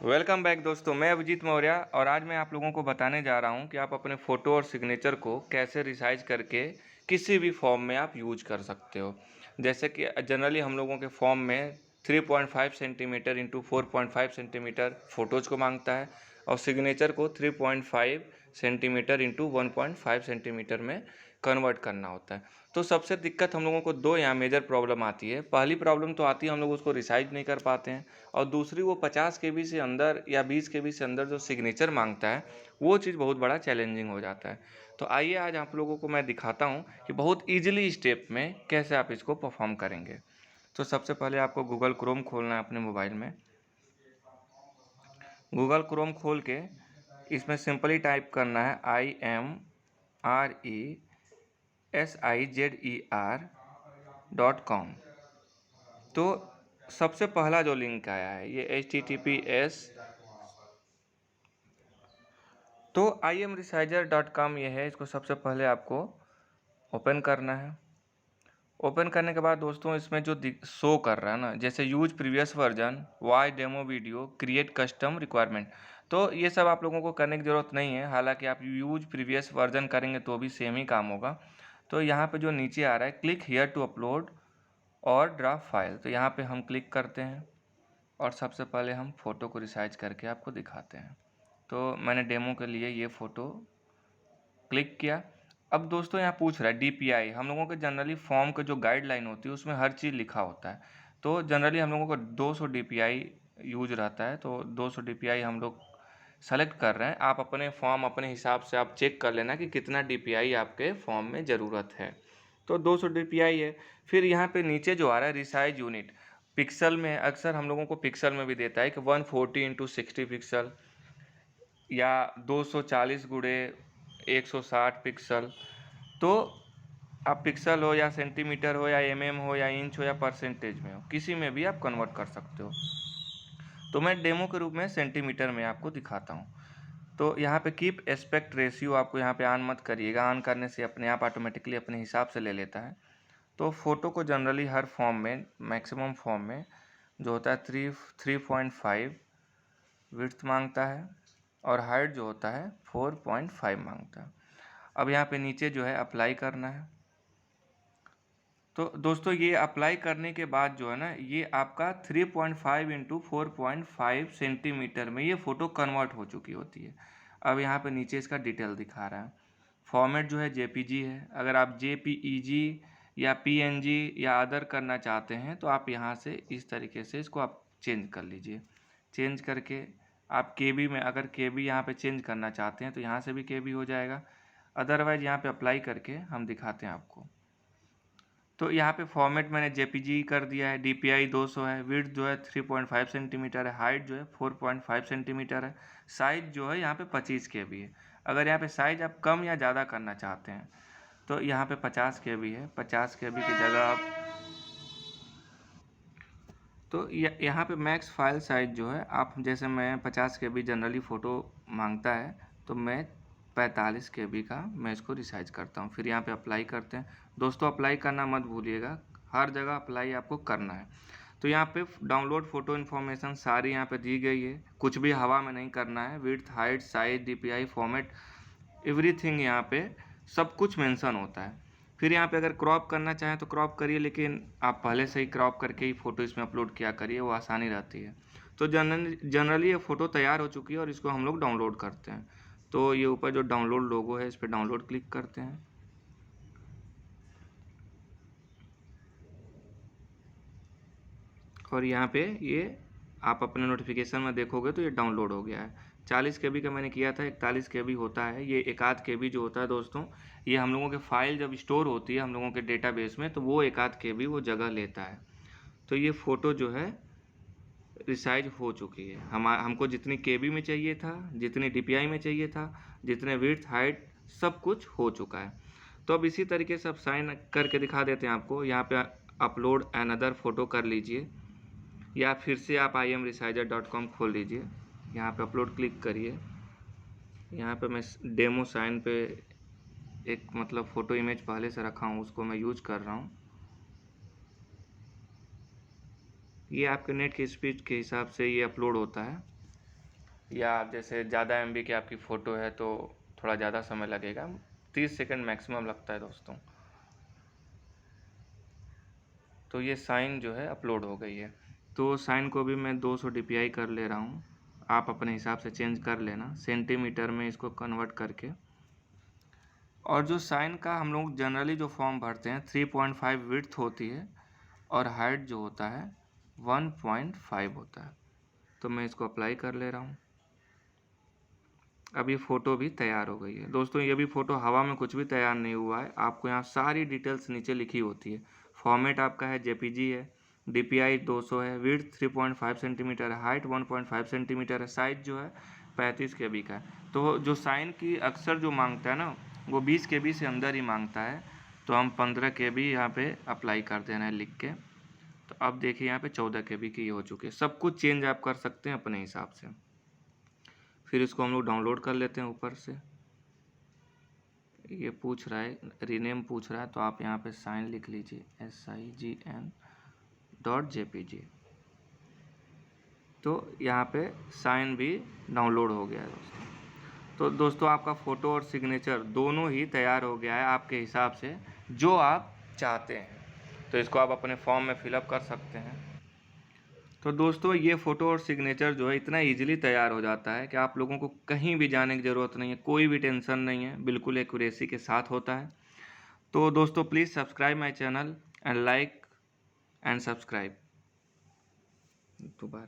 Welcome back दोस्तों, मैं अभिजीत मौर्य और आज मैं आप लोगों को बताने जा रहा हूं कि आप अपने फ़ोटो और सिग्नेचर को कैसे रिसाइज करके किसी भी फॉर्म में आप यूज कर सकते हो। जैसे कि जनरली हम लोगों के फॉर्म में 3.5 सेंटीमीटर इंटू 4.5 सेंटीमीटर फ़ोटोज़ को मांगता है और सिग्नेचर को 3.5 सेंटीमीटर इंटू 1.5 सेंटीमीटर में कन्वर्ट करना होता है। तो सबसे दिक्कत हम लोगों को दो यहाँ मेजर प्रॉब्लम आती है। पहली प्रॉब्लम तो आती है हम लोग उसको रिसाइज नहीं कर पाते हैं और दूसरी वो 50 केबी से अंदर या 20 केबी से अंदर जो सिग्नेचर मांगता है वो चीज़ बहुत बड़ा चैलेंजिंग हो जाता है। तो आइए आज आप लोगों को मैं दिखाता हूँ कि बहुत ईजिली स्टेप में कैसे आप इसको परफॉर्म करेंगे। तो सबसे पहले आपको गूगल क्रोम खोलना है अपने मोबाइल में। गूगल क्रोम खोल के इसमें सिंपली टाइप करना है IMRESIZER.com। तो सबसे पहला जो लिंक आया है ये HTTPS, तो IMResizer.com ये है। इसको सबसे पहले आपको ओपन करना है। ओपन करने के बाद दोस्तों इसमें जो शो कर रहा है ना, जैसे use previous version, why demo video, create custom requirement, तो ये सब आप लोगों को करने की ज़रूरत नहीं है। हालांकि आप यूज प्रीवियस वर्जन करेंगे तो भी सेम ही काम होगा। तो यहाँ पे जो नीचे आ रहा है क्लिक हियर टू अपलोड और ड्राफ्ट फाइल, तो यहाँ पे हम क्लिक करते हैं और सबसे पहले हम फ़ोटो को रिसाइज करके आपको दिखाते हैं। तो मैंने डेमो के लिए ये फ़ोटो क्लिक किया। अब दोस्तों यहाँ पूछ रहा है DPI। हम लोगों के जनरली फॉर्म के जो गाइडलाइन होती है उसमें हर चीज़ लिखा होता है। तो जनरली हम लोगों को 200 DPI यूज रहता है, तो 200 DPI हम लोग सेलेक्ट कर रहे हैं। आप अपने फॉर्म अपने हिसाब से आप चेक कर लेना कि कितना DPI आपके फॉर्म में ज़रूरत है। तो 200 DPI है। फिर यहाँ पे नीचे जो आ रहा है रिसाइज यूनिट, पिक्सल में अक्सर हम लोगों को पिक्सल में भी देता है कि 140x60 पिक्सल या 240 गुणे 160 पिक्सल। तो आप पिक्सल हो या सेंटीमीटर हो या हो या इंच हो या परसेंटेज में हो, किसी में भी आप कन्वर्ट कर सकते हो। तो मैं डेमो के रूप में सेंटीमीटर में आपको दिखाता हूँ। तो यहाँ पे कीप एस्पेक्ट रेशियो आपको यहाँ पे ऑन मत करिएगा, ऑन करने से अपने आप ऑटोमेटिकली अपने हिसाब से ले लेता है। तो फ़ोटो को जनरली हर फॉर्म में, मैक्सिमम फॉर्म में जो होता है 3.5 विड्थ मांगता है और हाइट जो होता है 4.5 मांगता है। अब यहाँ पे नीचे जो है अप्लाई करना है। तो दोस्तों ये अप्लाई करने के बाद जो है ना, ये आपका 3.5 इंटू 4.5 सेंटीमीटर में ये फ़ोटो कन्वर्ट हो चुकी होती है। अब यहाँ पे नीचे इसका डिटेल दिखा रहा है। फॉर्मेट जो है JPG है। अगर आप JPEG या PNG या अदर करना चाहते हैं तो आप यहाँ से इस तरीके से इसको आप चेंज कर लीजिए। चेंज करके आप KB में, अगर KB यहाँ पे चेंज करना चाहते हैं तो यहाँ से भी KB हो जाएगा। अदरवाइज यहाँ पे अप्लाई करके हम दिखाते हैं आपको। तो यहाँ पे फॉर्मेट मैंने JPG कर दिया है। DPI 200 है। विड्थ जो है 3.5 सेंटीमीटर है। हाइट जो है 4.5 सेंटीमीटर है। साइज जो है यहाँ पे 25 KB है। अगर यहाँ पे साइज आप कम या ज़्यादा करना चाहते हैं तो यहाँ पे 50 KB है। 50 KB की जगह आप, तो यहाँ पे मैक्स फाइल साइज जो है आप, जैसे मैं 50 KB जनरली फ़ोटो मांगता है तो मैं 45 KB का मैं इसको रिसाइज करता हूँ। फिर यहाँ पे अप्लाई करते हैं। दोस्तों अप्लाई करना मत भूलिएगा, हर जगह अप्लाई आपको करना है। तो यहाँ पे डाउनलोड फ़ोटो इन्फॉर्मेशन सारी यहाँ पे दी गई है, कुछ भी हवा में नहीं करना है। Width, height, size, DPI, format, everything यहाँ पे सब कुछ मेंशन होता है। फिर यहाँ पे अगर क्रॉप करना चाहें तो क्रॉप करिए, लेकिन आप पहले से ही क्रॉप करके ही फ़ोटो इसमें अपलोड किया करिए, वो आसानी रहती है। तो जनरली ये फ़ोटो तैयार हो चुकी है और इसको हम लोग डाउनलोड करते हैं। तो ये ऊपर जो डाउनलोड लोगो है इस पर डाउनलोड क्लिक करते हैं और यहाँ पे ये आप अपने नोटिफिकेशन में देखोगे तो ये डाउनलोड हो गया है। 40 KB का मैंने किया था, 41 KB होता है। ये 1 KB जो होता है दोस्तों, ये हम लोगों के फाइल जब स्टोर होती है हम लोगों के डेटाबेस में तो वो 1 KB वो जगह लेता है। तो ये फ़ोटो जो है रिसाइज हो चुकी है। हमको जितनी KB में चाहिए था, जितनी DPI में चाहिए था, जितने विड्थ, हाइट, सब कुछ हो चुका है। तो अब इसी तरीके से अब साइन करके दिखा देते हैं आपको। यहाँ पे अपलोड अनदर फ़ोटो कर लीजिए या फिर से आप IMResizer.com खोल लीजिए। यहाँ पे अपलोड क्लिक करिए। यहाँ पे मैं डेमो साइन पे एक मतलब फ़ोटो इमेज पहले से रखा हूँ, उसको मैं यूज कर रहा हूँ। ये आपके नेट की स्पीड के हिसाब से ये अपलोड होता है। या आप जैसे ज़्यादा MB की आपकी फ़ोटो है तो थोड़ा ज़्यादा समय लगेगा, 30 सेकंड मैक्सिमम लगता है दोस्तों। तो ये साइन जो है अपलोड हो गई है। तो साइन को भी मैं 200 dpi कर ले रहा हूँ, आप अपने हिसाब से चेंज कर लेना सेंटीमीटर में इसको कन्वर्ट करके। और जो साइन का हम लोग जनरली जो फॉर्म भरते हैं 3.5 विड्थ होती है और हाइट जो होता है 1.5 होता है। तो मैं इसको अप्लाई कर ले रहा हूँ। अब ये फ़ोटो भी तैयार हो गई है दोस्तों। ये भी फ़ोटो हवा में कुछ भी तैयार नहीं हुआ है, आपको यहाँ सारी डिटेल्स नीचे लिखी होती है। फॉर्मेट आपका है JPG है, DPI 200 है, विड्थ 3.5 सेंटीमीटर है, हाइट 1.5 सेंटीमीटर है, साइज जो है 35 KB का है। तो जो साइन की अक्सर जो मांगता है ना वो 20 KB से अंदर ही मांगता है, तो हम 15 KB यहाँ पे अप्लाई कर देना है लिख के। तो अब देखिए यहाँ पे 14 KB की हो चुकी है। सब कुछ चेंज आप कर सकते हैं अपने हिसाब से। फिर इसको हम लोग डाउनलोड कर लेते हैं ऊपर से। ये पूछ रहा है, रीनेम पूछ रहा है, तो आप यहाँ पे साइन लिख लीजिए sign.jpg। तो यहाँ पे साइन भी डाउनलोड हो गया है दोस्तों। तो दोस्तों आपका फ़ोटो और सिग्नेचर दोनों ही तैयार हो गया है आपके हिसाब से जो आप चाहते हैं। तो इसको आप अपने फॉर्म में फिलअप कर सकते हैं। तो दोस्तों ये फ़ोटो और सिग्नेचर जो है इतना इजीली तैयार हो जाता है कि आप लोगों को कहीं भी जाने की ज़रूरत नहीं है, कोई भी टेंशन नहीं है, बिल्कुल एक्यूरेसी के साथ होता है। तो दोस्तों please subscribe my channel and like and subscribe. दोबारा